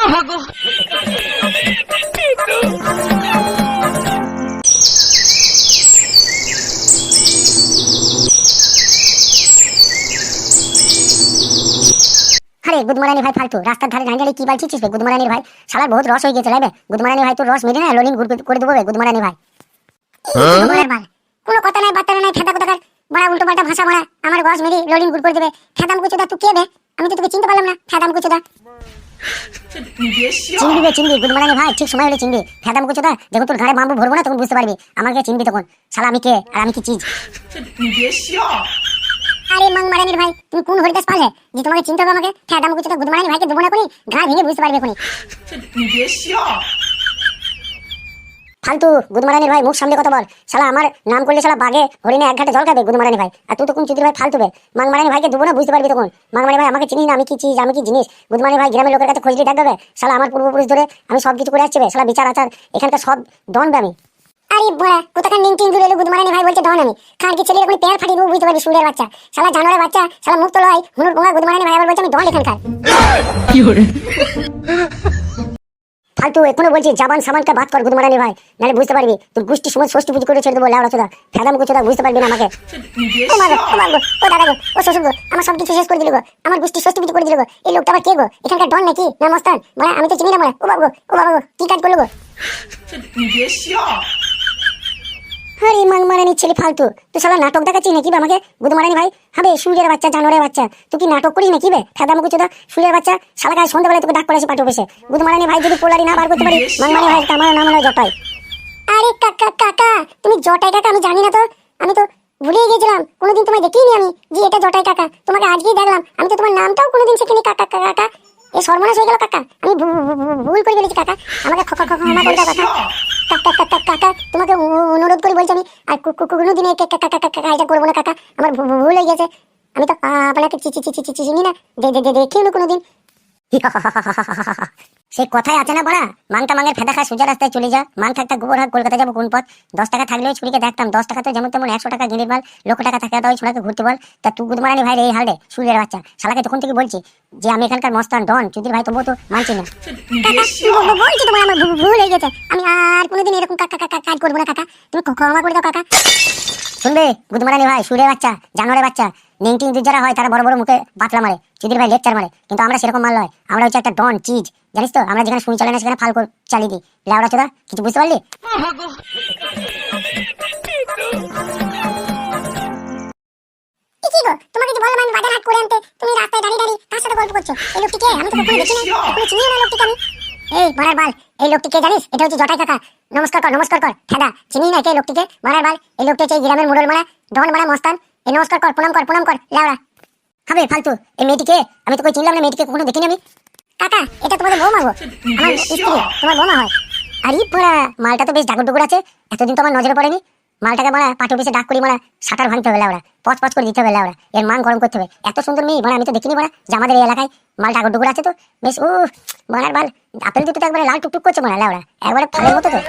আরে গুদমারানি ভাই ফালতু রাস্তার ধারে দাঁড়িয়ে কি বলছিস বে গুদমারানি ভাই? শালার বহুত রস হয়ে গেছে রে বে গুদমারানি ভাই, তোর রস মেরে না লোলিং করে দেবো বে গুদমারানি ভাই। গুদমারানি ভাই কোনো কথা নাই বার্তা নাই, ফেদা কোথাকার বড়া উল্টো পাল্টা ভাষা বলা, আমার রস মেরে লোলিং করে দেবে। ফেদাম কুচুদা তুই কে বে? আমি তো তোকে চিনতে পারলাম না। ফেদাম কুচুদা চিনবি বে চিনবি গুদমারানি ভাই, ঠিক সময় হলে চিনবি। ফেদাম কুচুদা যখন তোর ঘাড়ে বাম্বু ভরবো না তখন বুঝতে পারবি, আমাকে চিনবি তখন। শালা আমি কে আর আমি কি চিজ। আরে মাংমারানির ভাই তুমি কোন হরিদাস পালে যে তোমাকে চিনতে হবে আমাকে? ফেদাম কুচুদা গুদমারানি ভাইকে দেবো না কোনি, ঘা ভেঙে বুঝতে পারবে কোনি। ফালতু গুদমারানির ভাই মুখ সামনে কথা বল। শালা আমার নাম করলে শালা বাগে হরিণে এক ঘাটে জল খাবে গুদমারানি ভাই। আর তুই তো কোন চুদির ভাই ফালতু বে। মাংমারানি ভাইকে দেবো না বুঝতে পারবি তখন। মাংমারানি ভাই আমাকে চিনিস না, আমি কি চিজ আমি কি জিনিস। গুদমারানি ভাই গ্রামের লোকের কাছে খোঁজলি ডাক দেবে। শালা আমার পূর্বপুরুষ ধরে আমি সব কিছু করে আসছি বে। শালা বিচার আচার এখানকার সব ডন বে আমি। আরে বড়া কোথাকার নিংটিং জুড়ে এলো গুদমারানি ভাই বলছে ডন আমি। খান কি ছেলের কোনো পেয়ার ফাটিয়ে দেবো বুঝতে পারবি সুরের বাচ্চা। শালা জানোয়ারের বাচ্চা, শালা মুখ তো লয় হুনুর পোঙা। গুদমারানি ভাই আবার বলছে আমি ডন এখানকার। ফালতু এখনো বলছি জাবান সামানকে বাদ কর গুদমারানি ভাই, নাহলে বুঝতে পারবি তোর গোষ্ঠী সময় ষষ্ঠী পুজো করে ছেড়ে দেবো লেওড়া চোদা। ফেদাম কুচোদা বুঝতে পারবি না আমাকে। ও মা গো, ও মা গো, ও দাদা গো, ও শ্বশুর গো, আমার সব কিছু শেষ করে দিল গো, আমার গোষ্ঠী ষষ্ঠী পুজো করে দিল গো। এই লোকটা আবার কে গো? এখানকার ডন নাকি না মস্তান? মানে আমি তো চিনি না। মানে ও বাবা গো, ও বাবা গো, কি কাজ করলো গো? আরে মাংমারানি ছেলে ফালতু, তুই শালা নাটক দেখাচ্ছিস নাকি বে আমাকে গুদমারানি ভাই? হবে সুরের বাচ্চা জানোয়ারের বাচ্চা, তুই কি নাটক করিস নাকি বে? ফেদাম কুচোদা সুরের বাচ্চা, শালা গায়ে সন্ধ্যাবেলায় তোকে ডাক পড়েছে পাঠে বসে। গুদমারানি ভাই যদি পোলারি না বার করতে পারি, মাংমারানি ভাই আমার নাম হলো জটাই। আরে কাকা কাকা তুমি জটাই কাকা আমি জানি না তো, আমি তো ভুলে গেছিলাম, কোনোদিন তোমায় দেখিনি আমি যে এটা জটাই কাকা। তোমাকে আজকেই দেখলাম, আমি তো তোমার নামটাও কোনোদিন শিখিনি কাকা কাকা। এই সর্বনাশ হয়ে গেল কাকা, আমি ভুল করে ফেলেছি কাকা, আমাকে ক্ষমা করে দাও কাকা। কাকা তোমাকে অনুরোধ করি বলছি আমি আর কোনোদিন এটা করবো না কাকা, আমার ভুল হয়ে গেছে। আমি তো আপনাকে চিনি না, দেখিও না কোনোদিন। সে কথাই আছে না বড়া, মাংটা মাঙের ফেদা খা সোজা রাস্তায় চলে যা। মাং থাকতা গোবর হাট কলকাতা যাবো কোন পথ? 10 টাকা থাকলেও ছুরিকে দেখতাম, 10 টাকা তো যেমন তেমন 100 টাকা গিনির মাল, লক্ষ টাকা থাকে তো ওই ছোড়াকে ঘুরতে বল। তা তুই গুদমারানি ভাই এই হালদে সুরের বাচ্চা, শালাকে তখন থেকে বলছি যে আমি এখানকার মস্তান ডন চুদির ভাই, তবুও তো মানছি না। বলছি তোমার আমার ভুল হয়ে গেছে, আমি আর কোনোদিন এরকম কাজ করবো না কাকা, তুমি ক্ষমা করে দাও কাকা। শুনবে গুদমারানি ভাই সুরের বাচ্চা জানোয়ারের বাচ্চা, নেংটিং যারা হয় তারা বড় বড় মুখে বাতলা মারে, চুদির ভাই লেকচার মারে, কিন্তু আমরা সেরকম মাল নয়, আমরা হচ্ছে একটা ডন চিজ, জানিস তো? আমরা যেখানে শুনি চালাই না সেখানে ফালকো চালিয়ে দিই লেওড়া চোদা, কিছু বুঝতে পারলি? কি গো তোমাকে যে বললাম আমি বাজার হাট করে আনতে, তুমি রাস্তায় দাঁড়িয়ে দাঁড়িয়ে কার সাথে গল্প করছো? এই লোকটি কে? আমি তো কখনো দেখিনি, কখনো চিনিও না লোকটিকে আমি। এই মারার বাল, এই লোকটি কে জানিস? এটা হচ্ছে জটাই কাকা। নমস্কার কর ফেদা, চিনি না কে লোকটিকে? মারার বাল, এই লোকটি হচ্ছে গ্রামের মোড়ল মারা ডন মারা মস্তান। এই নমস্কার কর, প্রণাম কর লেওড়া। হবে ফালতু, এই মেয়েটিকে আমি তো কই চিনলাম না, মেয়েটিকে কখনো দেখিনি আমি। কাকা এটা তোমাদের বৌমা গো, আমার স্ত্রী, তোমার বৌমা হয়। আরে পোড়া মালটা তো বেশ ডাগর আছে, এতদিন তো আমার নজরে পড়েনি। মালটাকে মারা পাঠে অফিসে ডাক করি মারা শাটার ভাঙতে হবে লেওড়া, পচ করে দিতে হবে লেওড়া, এর মান গরম করতে হবে। এত সুন্দর মেয়ে মারা আমি তো দেখিনি মারা, যে আমাদের এই এলাকায় মাল ডাগর আছে তো বেশ। মারার বাল, আপেল দুটো তো একবারে লাল টুকটুক করছে মারা লেওড়া, একবারে ফালের মতো তো।